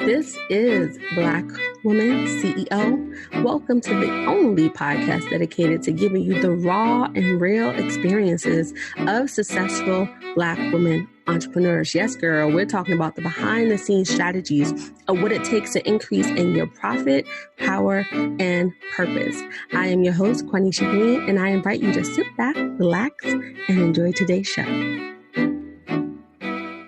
This is Black Woman CEO. Welcome to the only podcast dedicated to giving you the raw and real experiences of successful Black women entrepreneurs. Yes, girl, we're talking about the behind the scenes strategies of what it takes to increase in your profit, power, and purpose. I am your host, Quanisha Green, and I invite you to sit back, relax, and enjoy today's show.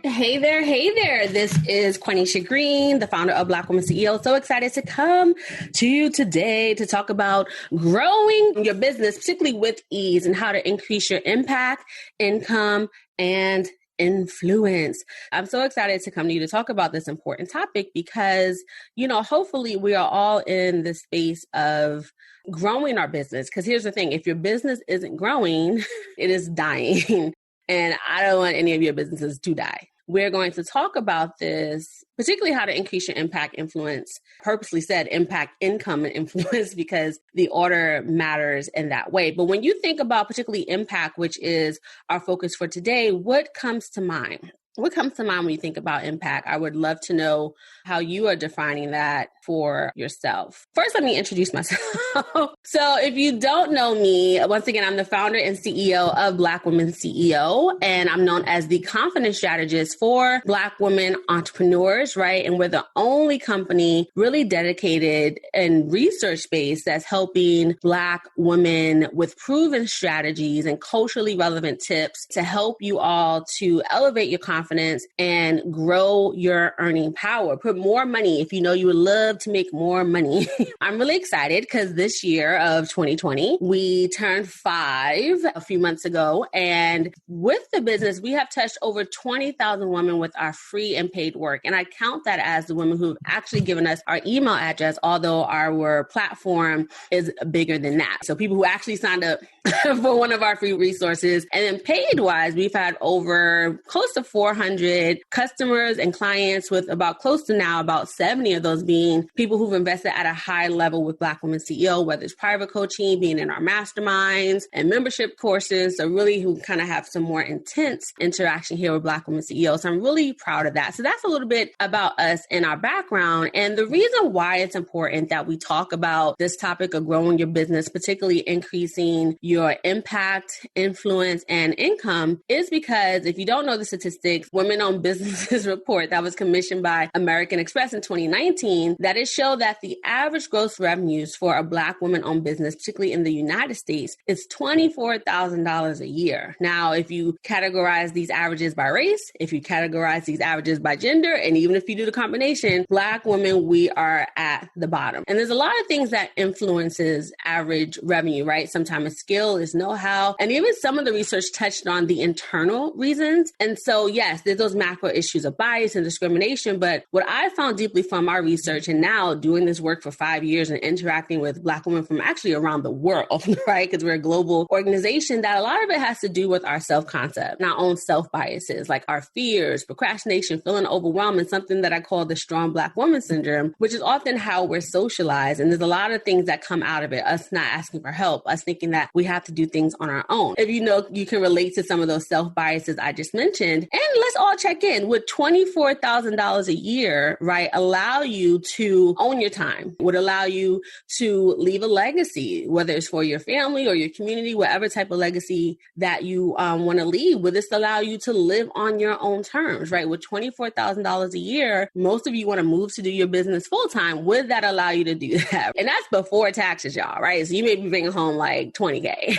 Hey there. This is Quanisha Green, the founder of Black Woman CEO. So excited to come to you today to talk about growing your business, particularly with ease, and how to increase your impact, income, and influence. I'm so excited to come to you to talk about this important topic because, hopefully we are all in the space of growing our business. Because here's the thing, if your business isn't growing, it is dying. And I don't want any of your businesses to die. We're going to talk about this, particularly how to increase your impact, influence, purposely said impact, income, and influence, because the order matters in that way. But when you think about particularly impact, which is our focus for today, what comes to mind? What comes to mind when you think about impact? I would love to know how you are defining that for yourself. First, let me introduce myself. So if you don't know me, once again, I'm the founder and CEO of Black Women CEO, and I'm known as the Confidence Strategist for Black women entrepreneurs, right? And we're the only company really dedicated and research-based that's helping Black women with proven strategies and culturally relevant tips to help you all to elevate your confidence and grow your earning power. Put more money if you know you would love to make more money. I'm really excited because this year of 2020, we turned 5 a few months ago. And with the business, we have touched over 20,000 women with our free and paid work. And I count that as the women who've actually given us our email address, although our platform is bigger than that. So people who actually signed up for one of our free resources. And then paid wise, we've had over close to 400 customers and clients, with about close to now about 70 of those being people who've invested at a high level with Black Women CEO, whether it's private coaching, being in our masterminds and membership courses. So really who kind of have some more intense interaction here with Black Women CEO. So I'm really proud of that. So that's a little bit about us and our background. And the reason why it's important that we talk about this topic of growing your business, particularly increasing your impact, influence, and income, is because if you don't know the statistics, Women-Owned Businesses report that was commissioned by American Express in 2019, that it showed that the average gross revenues for a Black woman-owned business, particularly in the United States, is $24,000 a year. Now, if you categorize these averages by race, if you categorize these averages by gender, and even if you do the combination, Black women, we are at the bottom. And there's a lot of things that influences average revenue, right? Sometimes it's skill, it's know-how, and even some of the research touched on the internal reasons. And so, yes, there's those macro issues of bias and discrimination. But what I found deeply from our research, and now doing this work for 5 years and interacting with Black women from actually around the world, right? Because we're a global organization, that a lot of it has to do with our self-concept, our own self-biases, like our fears, procrastination, feeling overwhelmed, and something that I call the strong Black woman syndrome, which is often how we're socialized. And there's a lot of things that come out of it, us not asking for help, us thinking that we have to do things on our own. If you know, you can relate to some of those self-biases I just mentioned. And let's all check in. Would $24,000 a year, right, allow you to own your time? Would allow you to leave a legacy, whether it's for your family or your community, whatever type of legacy that you want to leave? Would this allow you to live on your own terms, right? With $24,000 a year, most of you want to move to do your business full time. Would that allow you to do that? And that's before taxes, y'all, right? So you may be bringing home like $20K.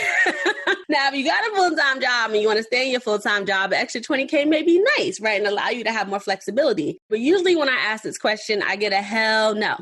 Now, if you got a full-time job and you want to stay in your full-time job, an extra $20K may be nice, right? And allow you to have more flexibility. But usually when I ask this question, I get a hell no.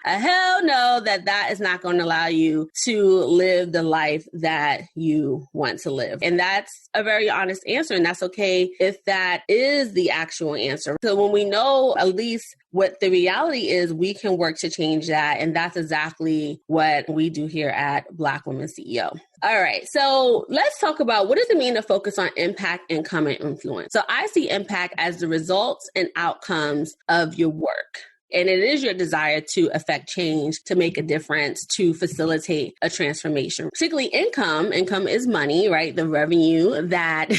A hell no, that is not going to allow you to live the life that you want to live. And that's a very honest answer. And that's okay if that is the actual answer. So when we know at least what the reality is, we can work to change that. And that's exactly what we do here at Black Women CEO. All right. So let's talk about, what does it mean to focus on impact, income, and influence? So I see impact as the results and outcomes of your work. And it is your desire to affect change, to make a difference, to facilitate a transformation. Particularly income. Income is money, right? The revenue that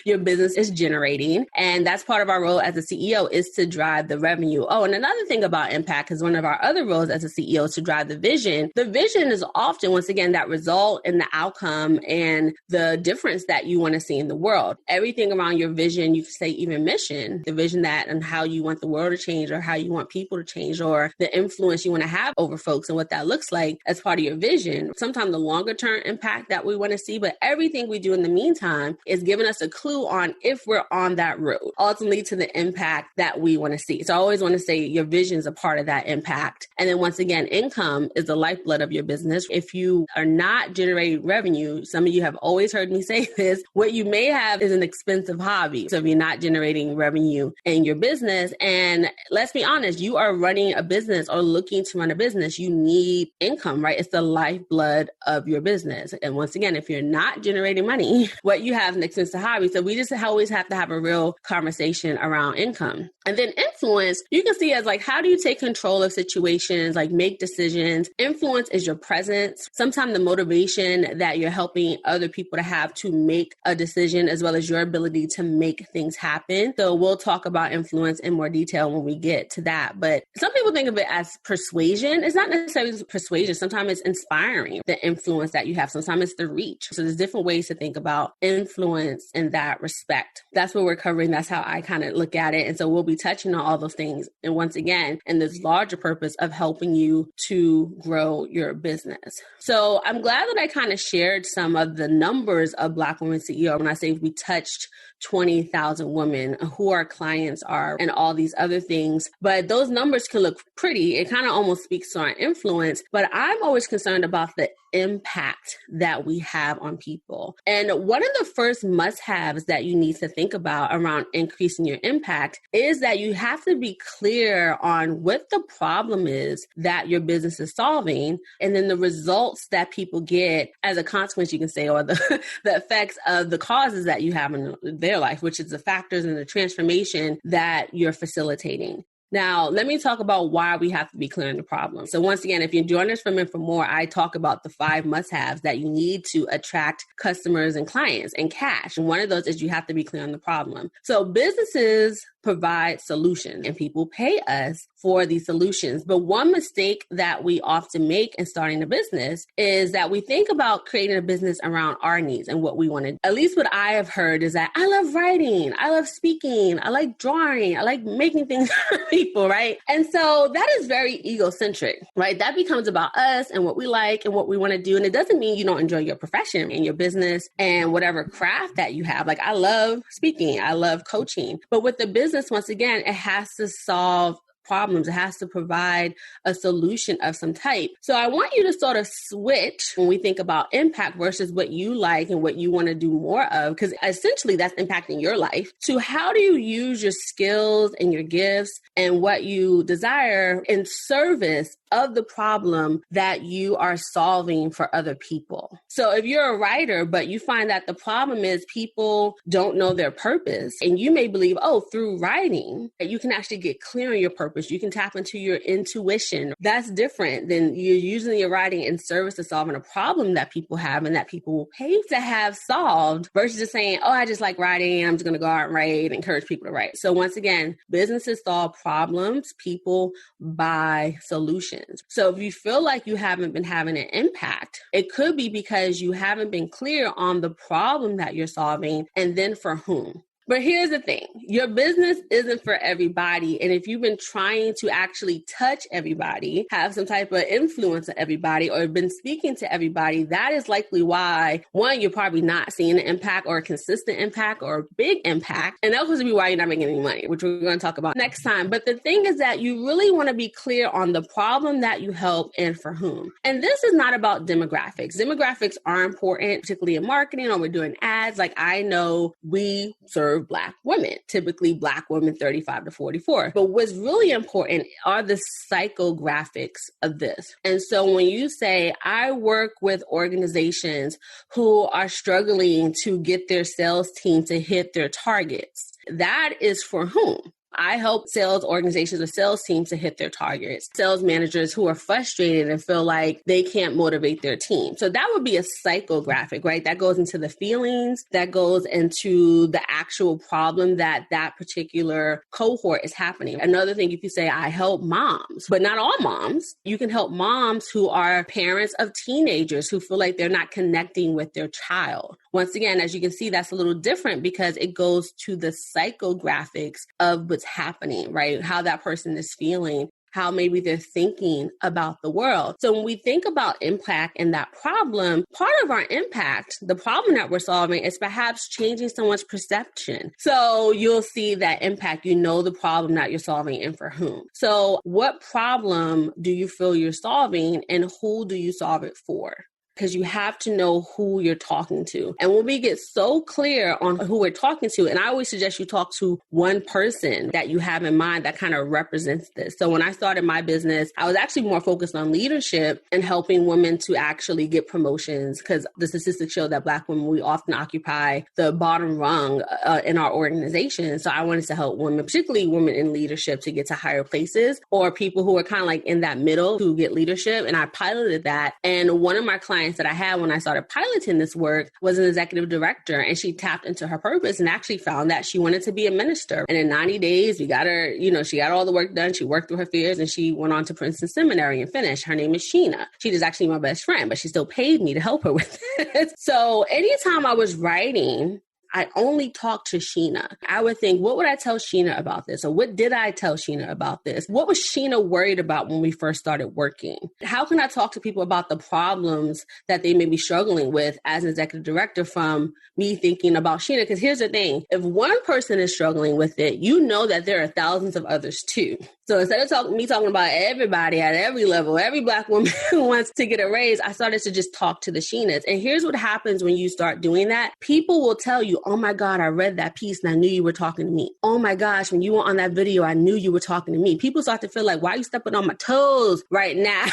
your business is generating. And that's part of our role as a CEO, is to drive the revenue. Oh, and another thing about impact is one of our other roles as a CEO is to drive the vision. The vision is often, once again, that result in the outcome and the difference that you want to see in the world. Everything around your vision, you could say even mission, the vision that and how you want the world to change, or how you want people to change, or the influence you want to have over folks and what that looks like as part of your vision. Sometimes the longer term impact that we want to see, but everything we do in the meantime is giving us a clue on if we're on that road, ultimately to the impact that we want to see. So I always want to say your vision is a part of that impact. And then once again, income is the lifeblood of your business. If you are not generating revenue, some of you have always heard me say this, what you may have is an expensive hobby. So if you're not generating revenue in your business, and let's be honest, you are running a business or looking to run a business, you need income, right? It's the lifeblood of your business. And once again, if you're not generating money, what you have is an expensive hobby. So we just always have to have a real conversation around income. And then influence, you can see as like, how do you take control of situations, like make decisions? Influence is your presence, sometimes the motivation that you're helping other people to have to make a decision, as well as your ability to make things happen. So we'll talk about influence in more detail when we get to that. But some people think of it as persuasion. It's not necessarily persuasion. Sometimes it's inspiring, the influence that you have. Sometimes it's the reach. So there's different ways to think about influence in that respect. That's what we're covering. That's how I kind of look at it. And so we'll be touching on all those things. And once again, in this larger purpose of helping you to grow your business. So I'm glad that I kind of shared some of the numbers of Black Women CEO. When I say we touched 20,000 women, who our clients are, and all these other things. But those numbers can look pretty. It kind of almost speaks to our influence. But I'm always concerned about the impact that we have on people. And one of the first must-haves that you need to think about around increasing your impact is that you have to be clear on what the problem is that your business is solving, and then the results that people get as a consequence, you can say, or the effects of the causes that you have in their life, which is the factors and the transformation that you're facilitating. Now, let me talk about why we have to be clear on the problem. So once again, if you're joining us from Men for More, I talk about the 5 must-haves that you need to attract customers and clients and cash. And one of those is you have to be clear on the problem. So businesses provide solutions and people pay us for these solutions. But one mistake that we often make in starting a business is that we think about creating a business around our needs and what we want to do. At least what I have heard is that I love writing, I love speaking, I like drawing, I like making things for people, right? And so that is very egocentric, right? That becomes about us and what we like and what we want to do. And it doesn't mean you don't enjoy your profession and your business and whatever craft that you have. Like I love speaking, I love coaching, but with the business, once again, it has to solve problems. It has to provide a solution of some type. So I want you to sort of switch when we think about impact versus what you like and what you want to do more of, because essentially that's impacting your life, to how do you use your skills and your gifts and what you desire in service of the problem that you are solving for other people. So if you're a writer, but you find that the problem is people don't know their purpose, and you may believe, oh, through writing, that you can actually get clear on your purpose. You can tap into your intuition. That's different than you're using your writing in service to solving a problem that people have and that people will pay to have solved, versus just saying, oh, I just like writing, I'm just going to go out and write and encourage people to write. So once again, businesses solve problems, people buy solutions. So if you feel like you haven't been having an impact, it could be because you haven't been clear on the problem that you're solving and then for whom. But here's the thing, your business isn't for everybody. And if you've been trying to actually touch everybody, have some type of influence on everybody, or been speaking to everybody, that is likely why, one, you're probably not seeing an impact or a consistent impact or a big impact. And that's supposed to be why you're not making any money, which we're going to talk about next time. But the thing is that you really want to be clear on the problem that you help and for whom. And this is not about demographics. Demographics are important, particularly in marketing or we're doing ads. Like I know we serve Black women, typically Black women 35 to 44. But what's really important are the psychographics of this. And so when you say, I work with organizations who are struggling to get their sales team to hit their targets, that is for whom? I help sales organizations or sales teams to hit their targets, sales managers who are frustrated and feel like they can't motivate their team. So that would be a psychographic, right? That goes into the feelings, that goes into the actual problem that particular cohort is happening. Another thing, if you say, I help moms, but not all moms, you can help moms who are parents of teenagers who feel like they're not connecting with their child. Once again, as you can see, that's a little different because it goes to the psychographics of what's happening, right? How that person is feeling, how maybe they're thinking about the world. So when we think about impact and that problem, part of our impact, the problem that we're solving is perhaps changing someone's perception. So you'll see that impact, you know the problem that you're solving and for whom. So what problem do you feel you're solving and who do you solve it for? Because you have to know who you're talking to. And when we get so clear on who we're talking to, and I always suggest you talk to one person that you have in mind that kind of represents this. So when I started my business, I was actually more focused on leadership and helping women to actually get promotions because the statistics show that Black women, we often occupy the bottom rung in our organization. So I wanted to help women, particularly women in leadership, to get to higher places, or people who are kind of like in that middle to get leadership. And I piloted that. And one of my clients that I had when I started piloting this work was an executive director, and she tapped into her purpose and actually found that she wanted to be a minister. And in 90 days, we got her, she got all the work done. She worked through her fears and she went on to Princeton Seminary and finished. Her name is Sheena. She is actually my best friend, but she still paid me to help her with it. So anytime I was writing, I only talked to Sheena. I would think, what would I tell Sheena about this? Or what did I tell Sheena about this? What was Sheena worried about when we first started working? How can I talk to people about the problems that they may be struggling with as an executive director from me thinking about Sheena? Because here's the thing. If one person is struggling with it, you know that there are thousands of others too. So instead of talking about everybody at every level, every Black woman who wants to get a raise, I started to just talk to the Sheenas. And here's what happens when you start doing that. People will tell you, oh my God, I read that piece and I knew you were talking to me. Oh my gosh, when you were on that video, I knew you were talking to me. People start to feel like, why are you stepping on my toes right now?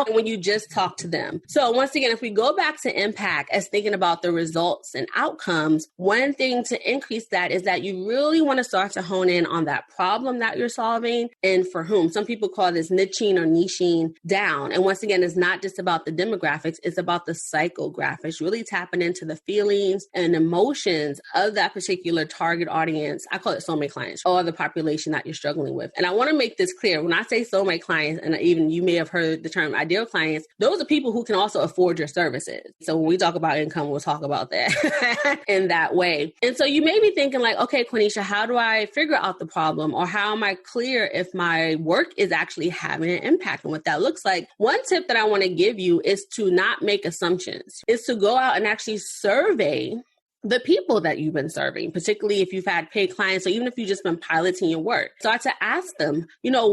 When you just talk to them. So once again, if we go back to impact as thinking about the results and outcomes, one thing to increase that is that you really want to start to hone in on that problem that you're solving and for whom. Some people call this niching or niching down. And once again, it's not just about the demographics, it's about the psychographics, really tapping into the feelings and emotions of that particular target audience. I call it soulmate clients, or the population that you're struggling with. And I want to make this clear. When I say soulmate clients, and even you may have heard the term ideal clients, those are people who can also afford your services. So when we talk about income, we'll talk about that in that way. And so you may be thinking like, okay, Quanisha, how do I figure out the problem? Or how am I clear if my work is actually having an impact and what that looks like? One tip that I want to give you is to not make assumptions, is to go out and actually survey the people that you've been serving, particularly if you've had paid clients, or even if you've just been piloting your work. Start to ask them,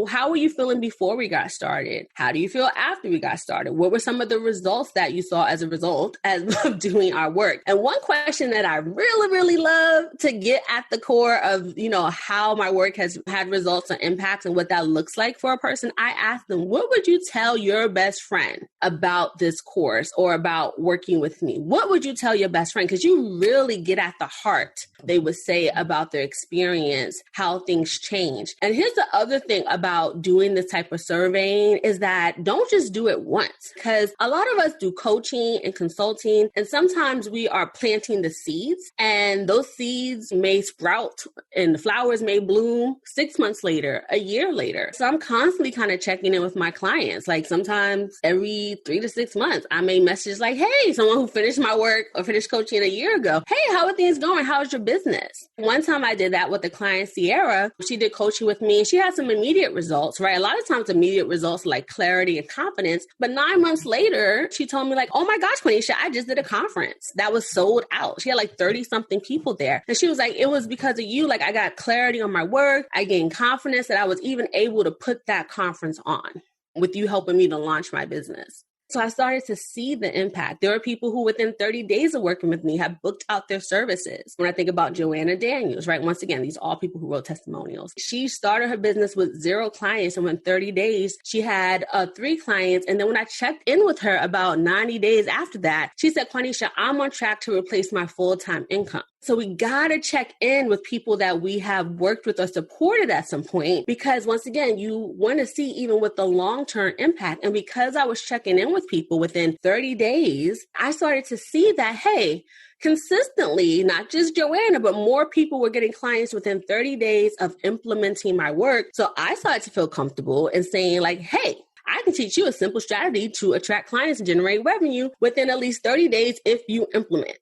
how were you feeling before we got started? How do you feel after we got started? What were some of the results that you saw as a result of doing our work? And one question that I really, really love to get at the core of, how my work has had results or impacts and what that looks like for a person, I ask them, what would you tell your best friend about this course or about working with me? What would you tell your best friend? Because you really get at the heart, they would say, about their experience, how things change. And here's the other thing about doing this type of surveying is that don't just do it once, because a lot of us do coaching and consulting, and sometimes we are planting the seeds, and those seeds may sprout and the flowers may bloom 6 months later, a year later. So I'm constantly kind of checking in with my clients. Like sometimes every 3 to 6 months, I may message like, hey, someone who finished my work or finished coaching a year ago, hey, how are things going? How's your business? One time I did that with the client, Sierra. She did coaching with me and she had some immediate results, right? A lot of times immediate results like clarity and confidence. But 9 months later, she told me like, oh my gosh, Quanisha, I just did a conference that was sold out. She had like 30 something people there. And she was like, it was because of you. Like I got clarity on my work. I gained confidence that I was even able to put that conference on with you helping me to launch my business. So I started to see the impact. There are people who within 30 days of working with me have booked out their services. When I think about Joanna Daniels, right? Once again, these are all people who wrote testimonials. She started her business with 0 clients. And within 30 days, she had 3 clients. And then when I checked in with her about 90 days after that, she said, Quanisha, I'm on track to replace my full-time income. So we got to check in with people that we have worked with or supported at some point, because once again, you want to see even with the long-term impact. And because I was checking in with people within 30 days, I started to see that, hey, consistently, not just Joanna, but more people were getting clients within 30 days of implementing my work. So I started to feel comfortable in saying like, hey, I can teach you a simple strategy to attract clients and generate revenue within at least 30 days if you implement,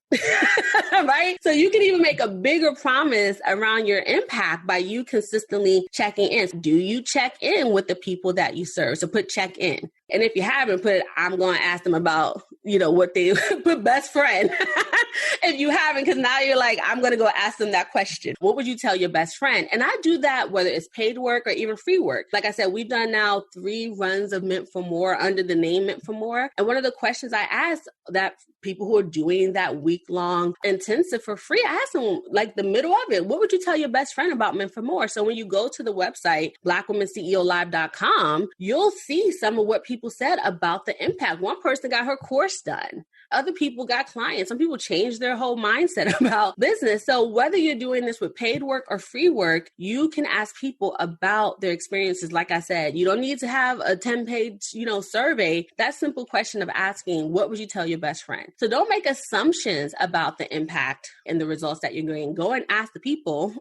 right? So you can even make a bigger promise around your impact by you consistently checking in. Do you check in with the people that you serve? So put check in. And if you haven't put, I'm going to ask them about, what they put best friend. If you haven't, because now you're like, I'm going to go ask them that question. What would you tell your best friend? And I do that whether it's paid work or even free work. Like I said, we've done now 3 runs of Meant for More under the name Meant for More. And one of the questions I asked that people who are doing that week-long intensive for free, I asked them like the middle of it, what would you tell your best friend about Meant for More? So when you go to the website, blackwomanceolive.com, you'll see some of what people said about the impact. One person got her course done. Other people got clients. Some people changed their whole mindset about business. So whether you're doing this with paid work or free work, you can ask people about their experiences. Like I said, you don't need to have a 10-page, survey. That simple question of asking, what would you tell your best friend? So don't make assumptions about the impact and the results that you're getting. Go and ask the people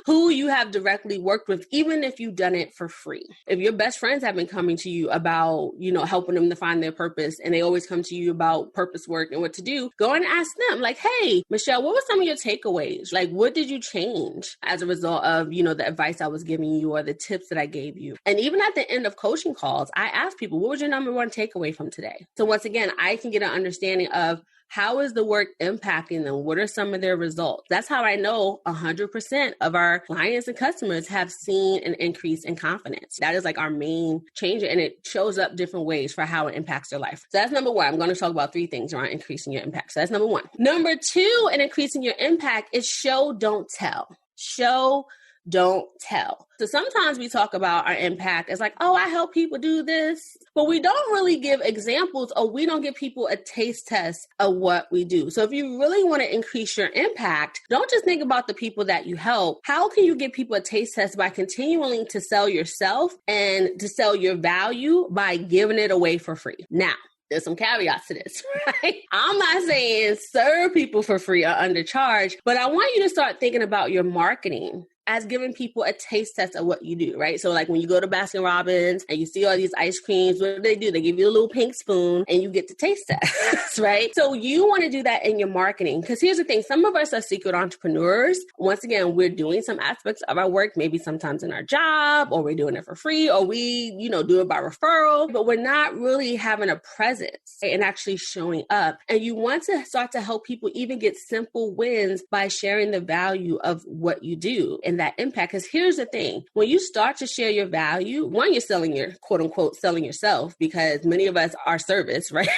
who you have directly worked with, even if you've done it for free. If your best friends have been coming to you about, helping them to find their purpose, and they always come to you about purpose work and what to do, go and ask them like, hey, Michelle, what were some of your takeaways? Like, what did you change as a result of, the advice I was giving you or the tips that I gave you? And even at the end of coaching calls, I ask people, what was your number one takeaway from today? So once again, I can get an understanding of how is the work impacting them? What are some of their results? That's how I know 100% of our clients and customers have seen an increase in confidence. That is like our main changer, and it shows up different ways for how it impacts their life. So that's number 1. I'm going to talk about 3 things around increasing your impact. So that's number 1. Number 2 in increasing your impact is show, don't tell. Show, don't tell. So sometimes we talk about our impact as like, oh, I help people do this, but we don't really give examples, or we don't give people a taste test of what we do. So if you really want to increase your impact, don't just think about the people that you help. How can you give people a taste test? By continuing to sell yourself and to sell your value by giving it away for free. Now, there's some caveats to this, right? I'm not saying serve people for free or undercharge, but I want you to start thinking about your marketing as giving people a taste test of what you do, right? So like when you go to Baskin Robbins and you see all these ice creams, what do? They give you a little pink spoon and you get to taste test, right? So you want to do that in your marketing, because here's the thing. Some of us are secret entrepreneurs. Once again, we're doing some aspects of our work, maybe sometimes in our job, or we're doing it for free, or we, do it by referral, but we're not really having a presence and actually showing up. And you want to start to help people even get simple wins by sharing the value of what you do and that impact. Because here's the thing, when you start to share your value, one, you're selling your quote unquote selling yourself, because many of us are service, right?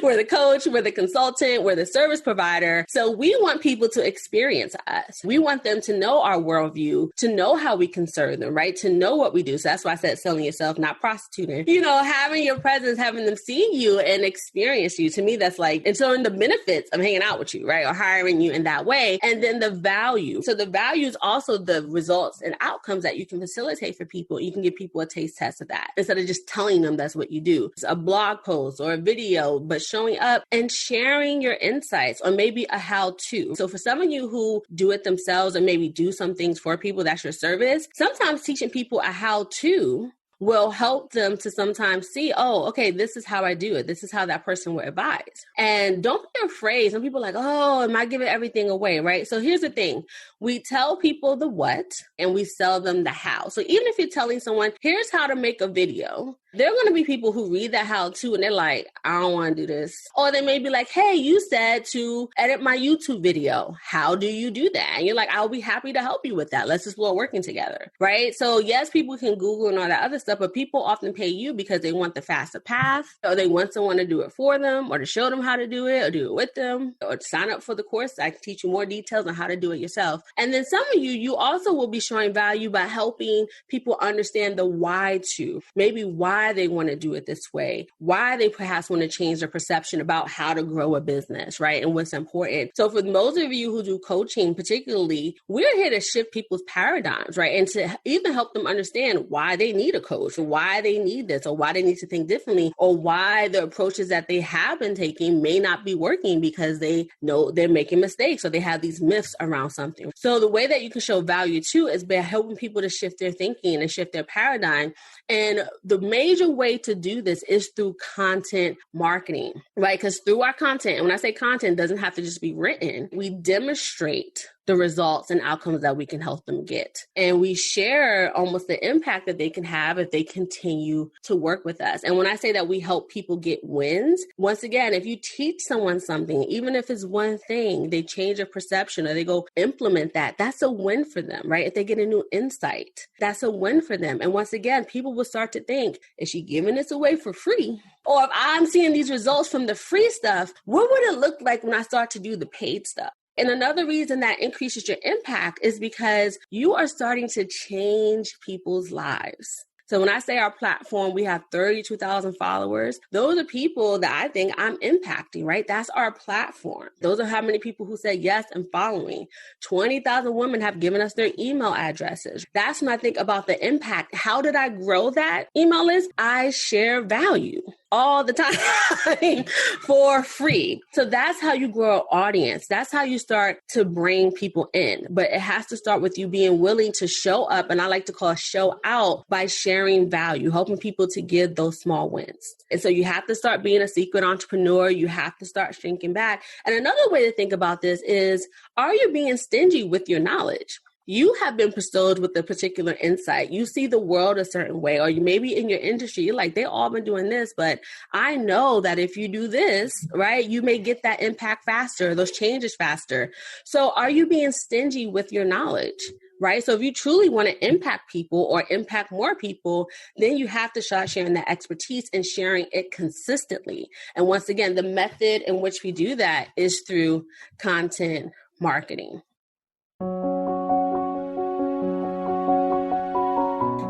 We're the coach, we're the consultant, we're the service provider. So we want people to experience us. We want them to know our worldview, to know how we can serve them, right? To know what we do. So that's why I said selling yourself, not prostituting. Having your presence, having them see you and experience you. To me, that's like, and showing the benefits of hanging out with you, right? Or hiring you in that way. And then the value. So the value is also the results and outcomes that you can facilitate for people. You can give people a taste test of that instead of just telling them that's what you do. It's a blog post or a video, but showing up and sharing your insights, or maybe a how-to. So for some of you who do it themselves and maybe do some things for people, that's your service. Sometimes teaching people a how-to will help them to sometimes see, oh, okay, this is how I do it. This is how that person would advise. And don't be afraid. Some people are like, oh, am I giving everything away, right? So here's the thing. We tell people the what and we sell them the how. So even if you're telling someone, here's how to make a video, there are going to be people who read that how-to and they're like, I don't want to do this. Or they may be like, hey, you said to edit my YouTube video. How do you do that? And you're like, I'll be happy to help you with that. Let's explore working together, right? So yes, people can Google and all that other stuff, but people often pay you because they want the faster path, or they want someone to do it for them, or to show them how to do it, or do it with them, or to sign up for the course. I can teach you more details on how to do it yourself. And then some of you also will be showing value by helping people understand the why to, maybe why why they want to do it this way, why they perhaps want to change their perception about how to grow a business, right? And what's important. So for those of you who do coaching particularly, we're here to shift people's paradigms, right? And to even help them understand why they need a coach, or why they need this, or why they need to think differently, or why the approaches that they have been taking may not be working because they know they're making mistakes, or they have these myths around something. So the way that you can show value too is by helping people to shift their thinking and shift their paradigm. And the major way to do this is through content marketing, right? Because through our content, and when I say content, it doesn't have to just be written, we demonstrate the results and outcomes that we can help them get. And we share almost the impact that they can have if they continue to work with us. And when I say that we help people get wins, once again, if you teach someone something, even if it's one thing, they change a perception or they go implement that, that's a win for them, right? If they get a new insight, that's a win for them. And once again, people will start to think, is she giving this away for free? Or if I'm seeing these results from the free stuff, what would it look like when I start to do the paid stuff? And another reason that increases your impact is because you are starting to change people's lives. So when I say our platform, we have 32,000 followers. Those are people that I think I'm impacting, right? That's our platform. Those are how many people who said yes and following. 20,000 women have given us their email addresses. That's when I think about the impact. How did I grow that email list? I share value all the time for free. So that's how you grow an audience. That's how you start to bring people in. But it has to start with you being willing to show up. And I like to call it show out by sharing value, helping people to give those small wins. And so you have to start being a secret entrepreneur. You have to start shrinking back. And another way to think about this is, are you being stingy with your knowledge? You have been bestowed with a particular insight. You see the world a certain way, or you maybe in your industry, you're like, they all been doing this, but I know that if you do this, right, you may get that impact faster, those changes faster. So are you being stingy with your knowledge? Right? So if you truly want to impact people or impact more people, then you have to start sharing that expertise and sharing it consistently. And once again, the method in which we do that is through content marketing.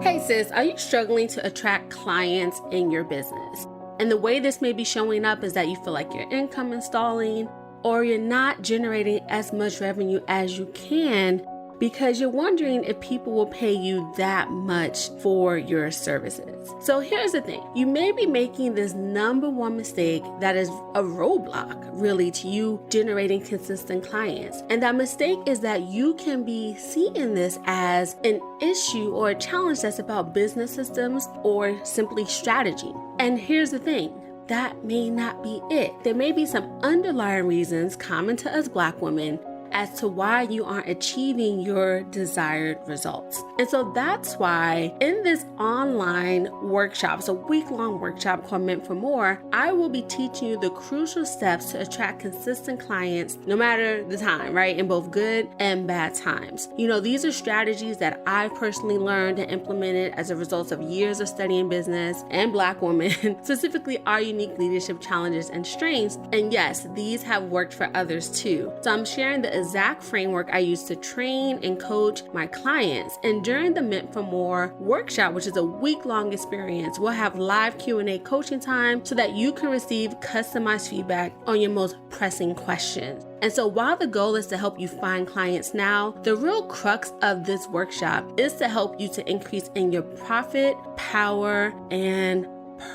Hey sis, are you struggling to attract clients in your business? And the way this may be showing up is that you feel like your income is stalling, or you're not generating as much revenue as you can because you're wondering if people will pay you that much for your services. So here's the thing. You may be making this number one mistake that is a roadblock, really, to you generating consistent clients. And that mistake is that you can be seeing this as an issue or a challenge that's about business systems or simply strategy. And here's the thing. That may not be it. There may be some underlying reasons common to us Black women as to why you aren't achieving your desired results. And so that's why in this online workshop, it's a week-long workshop called Meant for More, I will be teaching you the crucial steps to attract consistent clients no matter the time, right? In both good and bad times. You know, these are strategies that I personally learned and implemented as a result of years of studying business and Black women, specifically our unique leadership challenges and strengths. And yes, these have worked for others too. So I'm sharing the exact framework I use to train and coach my clients. And during the Meant for More workshop, which is a week-long experience, we'll have live Q&A coaching time so that you can receive customized feedback on your most pressing questions. And so while the goal is to help you find clients now, the real crux of this workshop is to help you to increase in your profit, power, and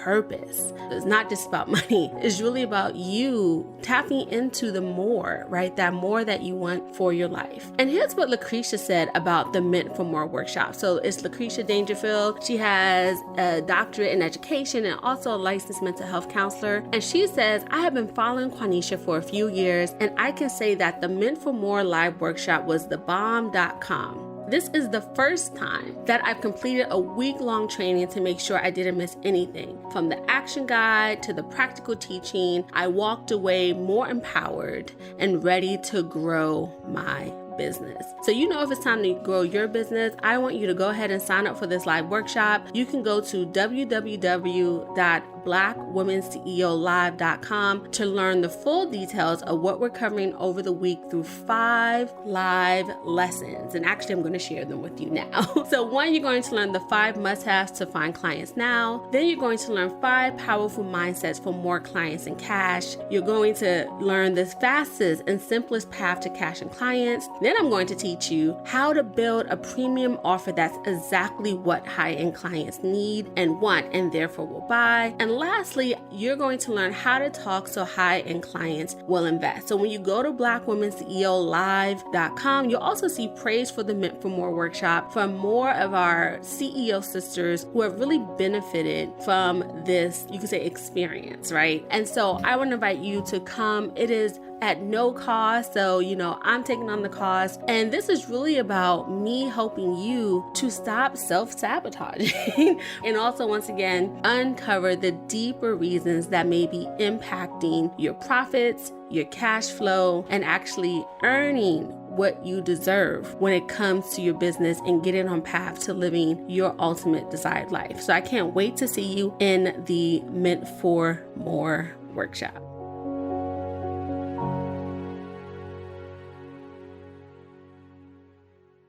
purpose. It's not just about money. It's really about you tapping into the more, right? That more that you want for your life. And here's what Lucretia said about the Meant for More workshop. So it's Lucretia Dangerfield. She has a doctorate in education and also a licensed mental health counselor. And she says, I have been following Quanisha for a few years, and I can say that the Meant for More live workshop was thebomb.com. This is the first time that I've completed a week-long training to make sure I didn't miss anything. From the action guide to the practical teaching, I walked away more empowered and ready to grow my business. So you know if it's time to grow your business, I want you to go ahead and sign up for this live workshop. You can go to www.blackwoman.com blackwomenceolive.com to learn the full details of what we're covering over the week through 5 live lessons. And actually, I'm going to share them with you now. So 1, you're going to learn the 5 must-haves to find clients now. Then you're going to learn 5 powerful mindsets for more clients and cash. You're going to learn the fastest and simplest path to cash and clients. Then I'm going to teach you how to build a premium offer that's exactly what high-end clients need and want and therefore will buy. And lastly, you're going to learn how to talk so high-end clients will invest. So when you go to blackwomenceolive.com, you'll also see Praise for the Meant for More workshop from more of our CEO sisters who have really benefited from this, you could say, experience, right? And so I want to invite you to come. It is at no cost. So, I'm taking on the cost. And this is really about me helping you to stop self-sabotaging and also, once again, uncover the deeper reasons that may be impacting your profits, your cash flow, and actually earning what you deserve when it comes to your business and getting on path to living your ultimate desired life. So I can't wait to see you in the Meant for More workshop.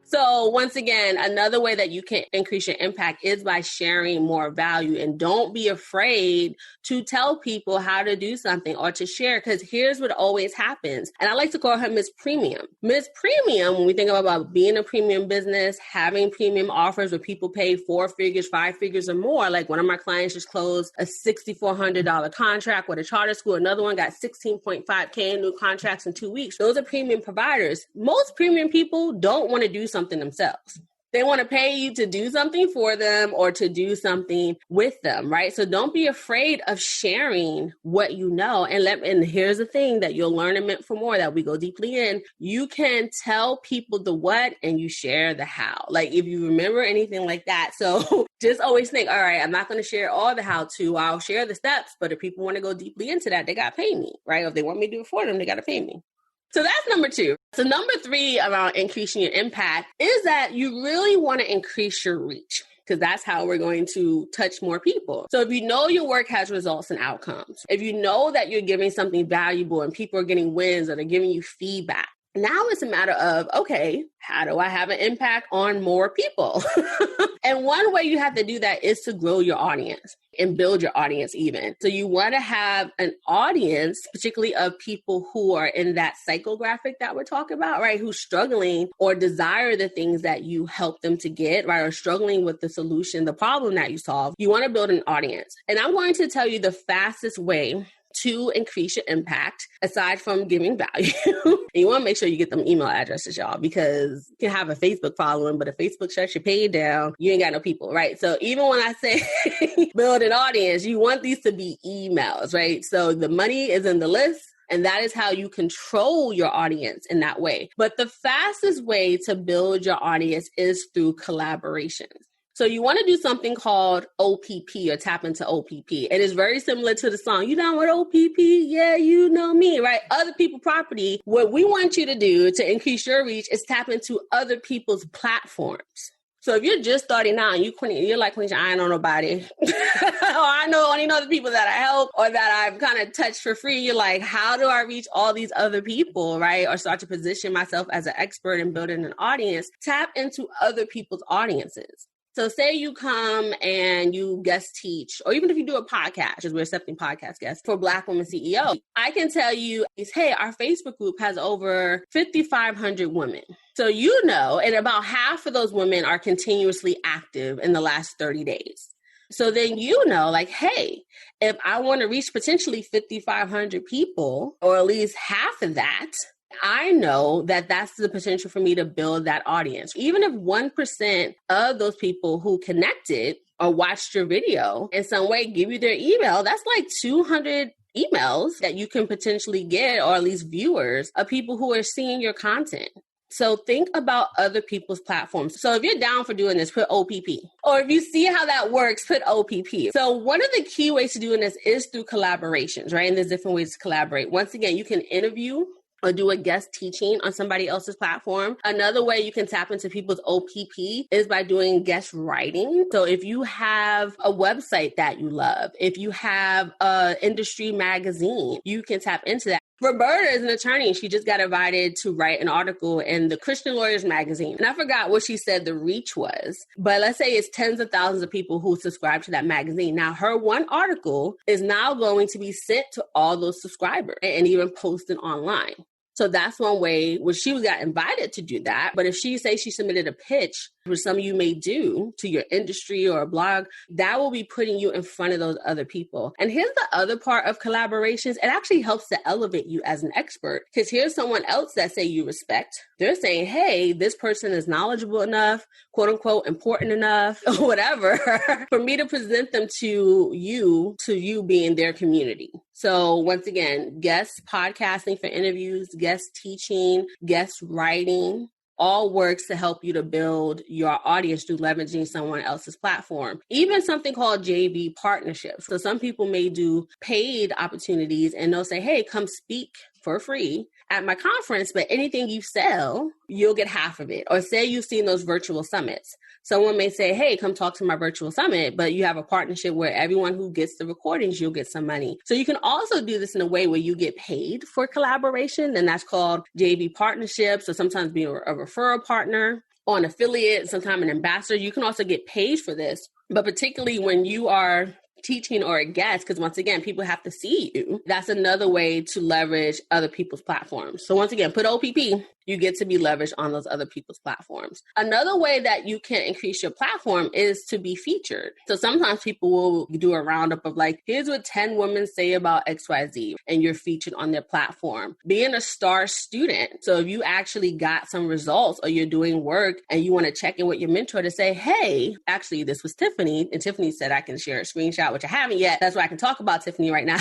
So once again, another way that you can increase your impact is by sharing more value. And don't be afraid to tell people how to do something or to share, because here's what always happens. And I like to call her Miss Premium. Miss Premium, when we think about being a premium business, having premium offers where people pay 4 figures, 5 figures or more. Like one of my clients just closed a $6,400 contract with a charter school. Another one got $16.5K in new contracts in 2 weeks. Those are premium providers. Most premium people don't want to do something themselves. They want to pay you to do something for them or to do something with them, right? So don't be afraid of sharing what you know. And here's the thing that you'll learn in Meant for More that we go deeply in. You can tell people the what and you share the how. Like if you remember anything like that. So just always think, all right, I'm not going to share all the how to. I'll share the steps. But if people want to go deeply into that, they got to pay me, right? If they want me to do it for them, they got to pay me. So that's number 2. So number 3 around increasing your impact is that you really want to increase your reach, because that's how we're going to touch more people. So if you know your work has results and outcomes, if you know that you're giving something valuable and people are getting wins or they're giving you feedback, now it's a matter of, okay, how do I have an impact on more people? And one way you have to do that is to grow your audience and build your audience even. So you want to have an audience, particularly of people who are in that psychographic that we're talking about, right? Who's struggling or desire the things that you help them to get, right? Or struggling with the solution, the problem that you solve. You want to build an audience. And I'm going to tell you the fastest way to increase your impact, aside from giving value. You want to make sure you get them email addresses, y'all, because you can have a Facebook following, but if Facebook shuts your page down, you ain't got no people, right? So even when I say build an audience, you want these to be emails, right? So the money is in the list. And that is how you control your audience in that way. But the fastest way to build your audience is through collaborations. So you want to do something called OPP or tap into OPP. It is very similar to the song, you down with OPP? Yeah, you know me, right? Other people's property. What we want you to do to increase your reach is tap into other people's platforms. So if you're just starting out and you're like, Quanisha, I ain't know nobody. Or I only know the people that I help or that I've kind of touched for free. You're like, how do I reach all these other people, right? Or start to position myself as an expert in building an audience. Tap into other people's audiences. So say you come and you guest teach, or even if you do a podcast, because we're accepting podcast guests for Black Women CEO, I can tell you, hey, our Facebook group has over 5,500 women. So and about half of those women are continuously active in the last 30 days. So then hey, if I want to reach potentially 5,500 people, or at least half of that, I know that that's the potential for me to build that audience. Even if 1% of those people who connected or watched your video in some way give you their email, that's like 200 emails that you can potentially get, or at least viewers of people who are seeing your content. So think about other people's platforms. So if you're down for doing this, put OPP. Or if you see how that works, put OPP. So one of the key ways to doing this is through collaborations, right? And there's different ways to collaborate. Once again, you can interview or do a guest teaching on somebody else's platform. Another way you can tap into people's OPP is by doing guest writing. So if you have a website that you love, if you have an industry magazine, you can tap into that. Roberta is an attorney. She just got invited to write an article in the Christian Lawyers magazine. And I forgot what she said the reach was, but let's say it's tens of thousands of people who subscribe to that magazine. Now, her one article is now going to be sent to all those subscribers and even posted online. So that's one way where she got invited to do that. But if she submitted a pitch, which some of you may do to your industry or a blog, that will be putting you in front of those other people. And here's the other part of collaborations. It actually helps to elevate you as an expert, because here's someone else that say you respect. They're saying, hey, this person is knowledgeable enough, quote unquote, important enough, or whatever, for me to present them to you being their community. So once again, guest podcasting for interviews, guest teaching, guest writing, all works to help you to build your audience through leveraging someone else's platform. Even something called JV partnerships. So some people may do paid opportunities and they'll say, hey, come speak for free at my conference, but anything you sell, you'll get half of it. Or say you've seen those virtual summits. Someone may say, hey, come talk to my virtual summit, but you have a partnership where everyone who gets the recordings, you'll get some money. So you can also do this in a way where you get paid for collaboration, and that's called JV partnerships, or sometimes being a referral partner or an affiliate, sometimes an ambassador. You can also get paid for this, but particularly when you are teaching or a guest, because once again, people have to see you. That's another way to leverage other people's platforms. So once again, put OPP, you get to be leveraged on those other people's platforms. Another way that you can increase your platform is to be featured. So sometimes people will do a roundup of like, here's what 10 women say about XYZ, and you're featured on their platform. Being a star student. So if you actually got some results or you're doing work and you want to check in with your mentor to say, hey, actually, this was Tiffany. And Tiffany said I can share a screenshot, which I haven't yet. That's why I can talk about Tiffany right now.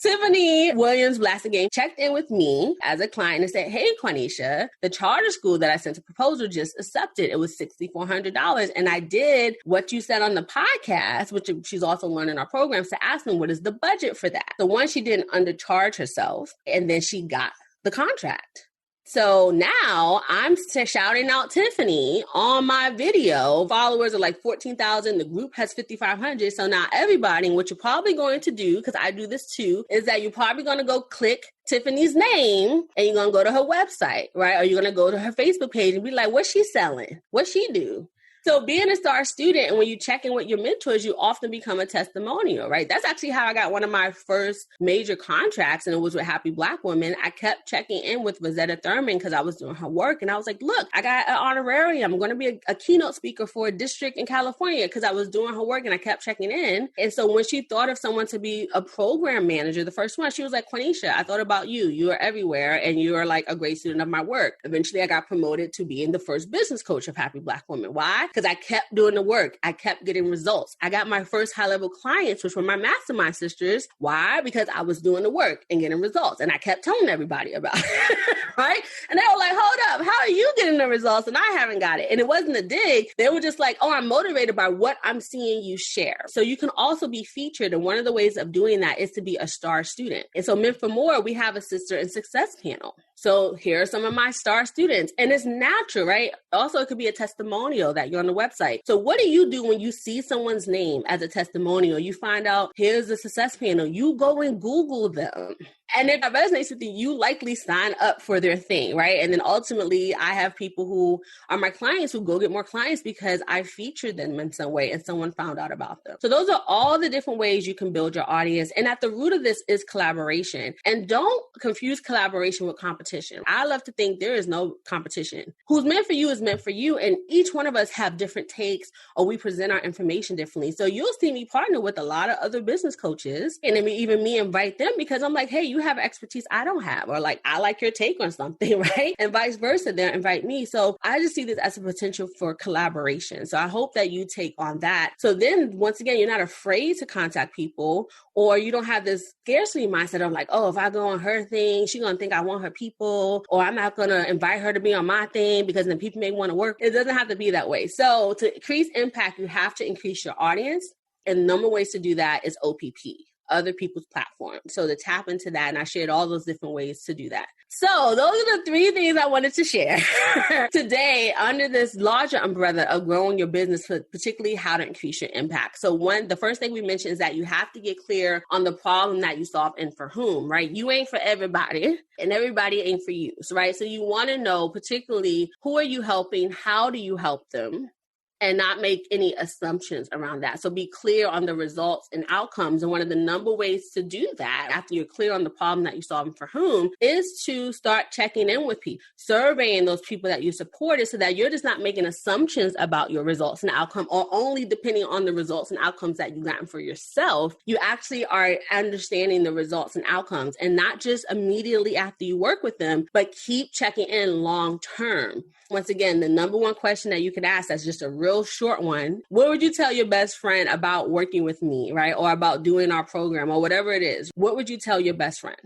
Tiffany Williams-Blassingame checked in with me as a client and said, hey, Quanisha, the charter school that I sent a proposal just accepted. It was $6,400. And I did what you said on the podcast, which she's also learning our programs, to ask them, what is the budget for that? So one, she didn't undercharge herself, and then she got the contract. So now I'm shouting out Tiffany on my video. Followers are like 14,000. The group has 5,500. So now everybody, what you're probably going to do, because I do this too, is that you're probably going to go click Tiffany's name and you're going to go to her website, right? Or you're going to go to her Facebook page and be like, what's she selling? What's she do? So being a star student, and when you check in with your mentors, you often become a testimonial, right? That's actually how I got one of my first major contracts, and it was with Happy Black Women. I kept checking in with Rosetta Thurman because I was doing her work, and I was like, look, I got an honorarium. I'm going to be a keynote speaker for a district in California because I was doing her work, and I kept checking in. And so when she thought of someone to be a program manager, the first one, she was like, Quanisha, I thought about you. You are everywhere, and you are like a great student of my work. Eventually, I got promoted to being the first business coach of Happy Black Women. Why? Because I kept doing the work. I kept getting results. I got my first high-level clients, which were my mastermind sisters. Why? Because I was doing the work and getting results. And I kept telling everybody about it, right? And they were like, hold up, how are you getting the results? And I haven't got it. And it wasn't a dig. They were just like, oh, I'm motivated by what I'm seeing you share. So you can also be featured. And one of the ways of doing that is to be a star student. And so Meant for More, we have a Sister in Success panel. So here are some of my star students. And it's natural, right? Also, it could be a testimonial that you're on the website. So what do you do when you see someone's name as a testimonial? You find out, here's the success panel. You go and Google them. And if that resonates with you, you likely sign up for their thing, right? And then ultimately, I have people who are my clients who go get more clients because I featured them in some way and someone found out about them. So those are all the different ways you can build your audience. And at the root of this is collaboration. And don't confuse collaboration with competition. I love to think there is no competition. Who's meant for you is meant for you. And each one of us have different takes, or we present our information differently. So you'll see me partner with a lot of other business coaches, and then even me invite them because I'm like, hey, you have expertise I don't have, or like, I like your take on something, right? And vice versa, they'll invite me. So I just see this as a potential for collaboration. So I hope that you take on that. So then once again, you're not afraid to contact people, or you don't have this scarcity mindset of like, oh, if I go on her thing, she's going to think I want her people, or I'm not going to invite her to be on my thing because then people may want to work. It doesn't have to be that way. So to increase impact, you have to increase your audience. And the number of ways to do that is OPP. other people's platforms. So to tap into that, and I shared all those different ways to do that. So those are the 3 things I wanted to share today under this larger umbrella of growing your business, particularly how to increase your impact. So the first thing we mentioned is that you have to get clear on the problem that you solve and for whom, right? You ain't for everybody and everybody ain't for you, right? So you want to know particularly who are you helping? How do you help them? And not make any assumptions around that. So be clear on the results and outcomes. And one of the number ways to do that, after you're clear on the problem that you're solving for whom, is to start checking in with people, surveying those people that you supported so that you're just not making assumptions about your results and outcome, or only depending on the results and outcomes that you've gotten for yourself. You actually are understanding the results and outcomes, and not just immediately after you work with them, but keep checking in long term. Once again, the number one question that you can ask, that's just a real short one. What would you tell your best friend about working with me, right? Or about doing our program or whatever it is? What would you tell your best friend?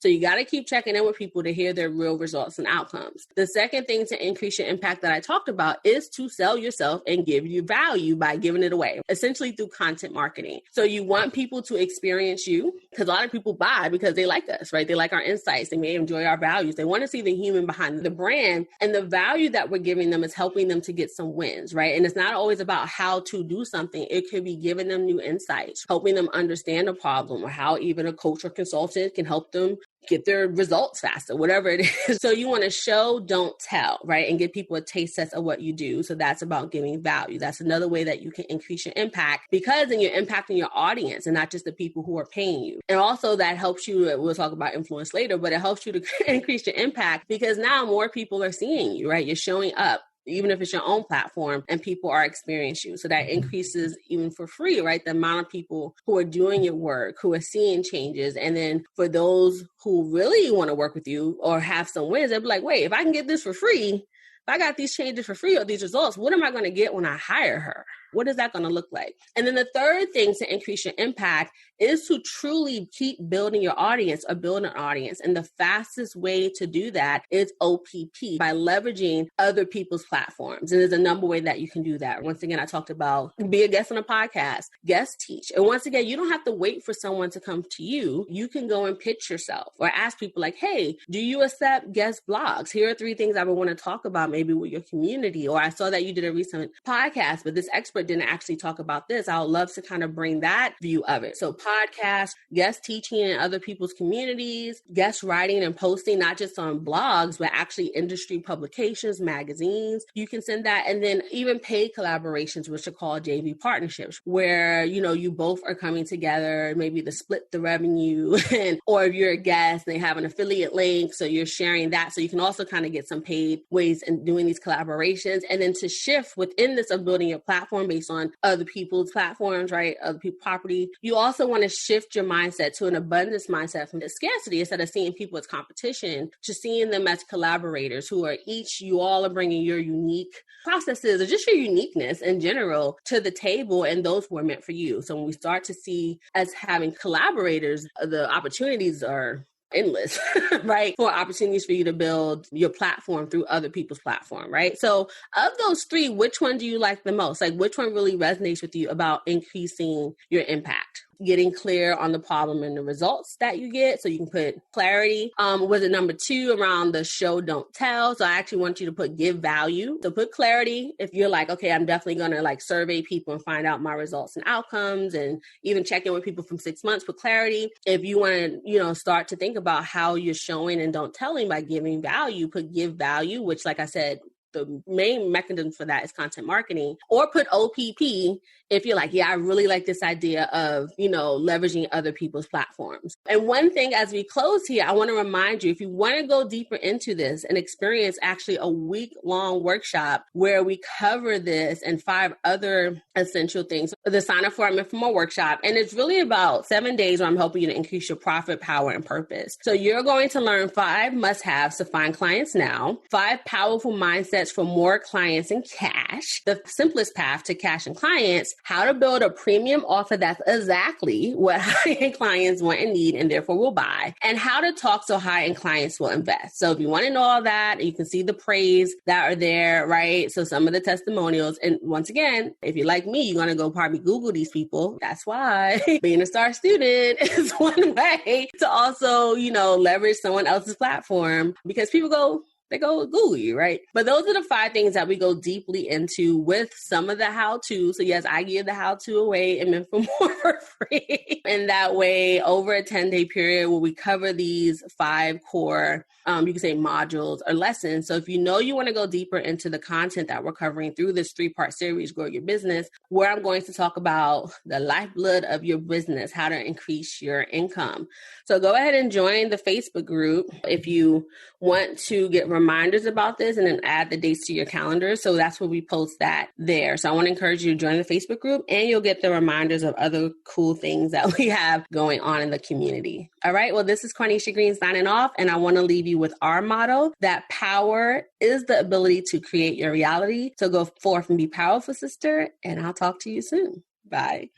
So you got to keep checking in with people to hear their real results and outcomes. The second thing to increase your impact that I talked about is to sell yourself and give you value by giving it away, essentially through content marketing. So you want people to experience you, because a lot of people buy because they like us, right? They like our insights. They may enjoy our values. They want to see the human behind the brand, and the value that we're giving them is helping them to get some wins, right? And it's not always about how to do something. It could be giving them new insights, helping them understand a problem, or how even a coach or consultant can help them get their results faster, whatever it is. So you want to show, don't tell, right? And give people a taste test of what you do. So that's about giving value. That's another way that you can increase your impact, because then you're impacting your audience and not just the people who are paying you. And also that helps you, we'll talk about influence later, but it helps you to increase your impact because now more people are seeing you, right? You're showing up, even if it's your own platform, and people are experiencing you. So that increases, even for free, right, the amount of people who are doing your work, who are seeing changes. And then for those who really want to work with you or have some wins, they'll be like, wait, if I can get this for free, if I got these changes for free or these results, what am I going to get when I hire her? What is that going to look like? And then the third thing to increase your impact is to truly keep building your audience or build an audience. And the fastest way to do that is OPP, by leveraging other people's platforms. And there's a number of ways that you can do that. Once again, I talked about be a guest on a podcast, guest teach. And once again, you don't have to wait for someone to come to you. You can go and pitch yourself or ask people like, hey, do you accept guest blogs? Here are 3 things I would want to talk about maybe with your community. Or I saw that you did a recent podcast, but this expert didn't actually talk about this. I would love to kind of bring that view of it. So podcast, guest teaching in other people's communities, guest writing and posting, not just on blogs, but actually industry publications, magazines. You can send that. And then even paid collaborations, which are called JV partnerships, where, you both are coming together, maybe to split the revenue, or if you're a guest, they have an affiliate link. So you're sharing that. So you can also kind of get some paid ways in doing these collaborations. And then to shift within this of building your platform based on other people's platforms, right? Other people's property. You also want to shift your mindset to an abundance mindset from the scarcity, instead of seeing people as competition, to seeing them as collaborators who are you all are bringing your unique processes or just your uniqueness in general to the table, and those were meant for you. So when we start to see as having collaborators, the opportunities are endless, right? For opportunities for you to build your platform through other people's platform, right? So of those 3, which one do you like the most? Like, which one really resonates with you about increasing your impact? Getting clear on the problem and the results that you get. So you can put clarity. Was it number 2 around the show, don't tell? So I actually want you to put give value. So put clarity. If you're like, okay, I'm definitely going to survey people and find out my results and outcomes, and even check in with people from 6 months, put clarity. If you want to, start to think about how you're showing and don't telling by giving value, put give value, which, like I said, the main mechanism for that is content marketing. Or put OPP if you're like, yeah, I really like this idea of, leveraging other people's platforms. And one thing as we close here, I want to remind you, if you want to go deeper into this and experience actually a week-long workshop where we cover this and 5 other essential things, the sign up for our Meant for More workshop. And it's really about 7 days where I'm helping you to increase your profit, power, and purpose. So you're going to learn 5 must-haves to find clients now, 5 powerful mindset mindsets for more clients and cash, the simplest path to cash and clients, how to build a premium offer that's exactly what high-end clients want and need and therefore will buy, and how to talk so high-end clients will invest. So if you want to know all that, you can see the praise that are there, right? So some of the testimonials. And once again, if you're like me, you're going to go probably Google these people. That's why being a star student is one way to also, leverage someone else's platform, because they go Google you, right? But those are the 5 things that we go deeply into with some of the how-to. So yes, I give the how-to away and meant for more for free. And that way, over a 10-day period where we cover these 5 core, you can say modules or lessons. So if you want to go deeper into the content that we're covering through this 3-part series, Grow Your Business, where I'm going to talk about the lifeblood of your business, how to increase your income. So go ahead and join the Facebook group if you want to get reminders about this, and then add the dates to your calendar. So that's where we post that there. So I want to encourage you to join the Facebook group, and you'll get the reminders of other cool things that we have going on in the community. All right. Well, this is Quanisha Green signing off, and I want to leave you with our motto that power is the ability to create your reality. So go forth and be powerful, sister, and I'll talk to you soon. Bye.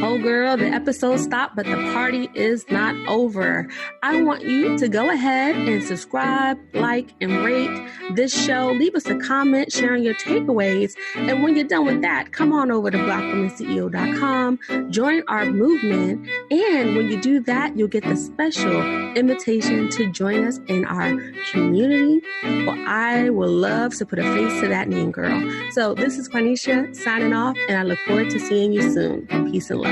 Oh girl, the episode stopped, but the party is not over. I want you to go ahead and subscribe, like, and rate this show. Leave us a comment sharing your takeaways. And when you're done with that, come on over to blackwomanceo.com, join our movement. And when you do that, you'll get the special invitation to join us in our community. Well, I would love to put a face to that name, girl. So this is Quanisha signing off, and I look forward to seeing you soon. Peace and love.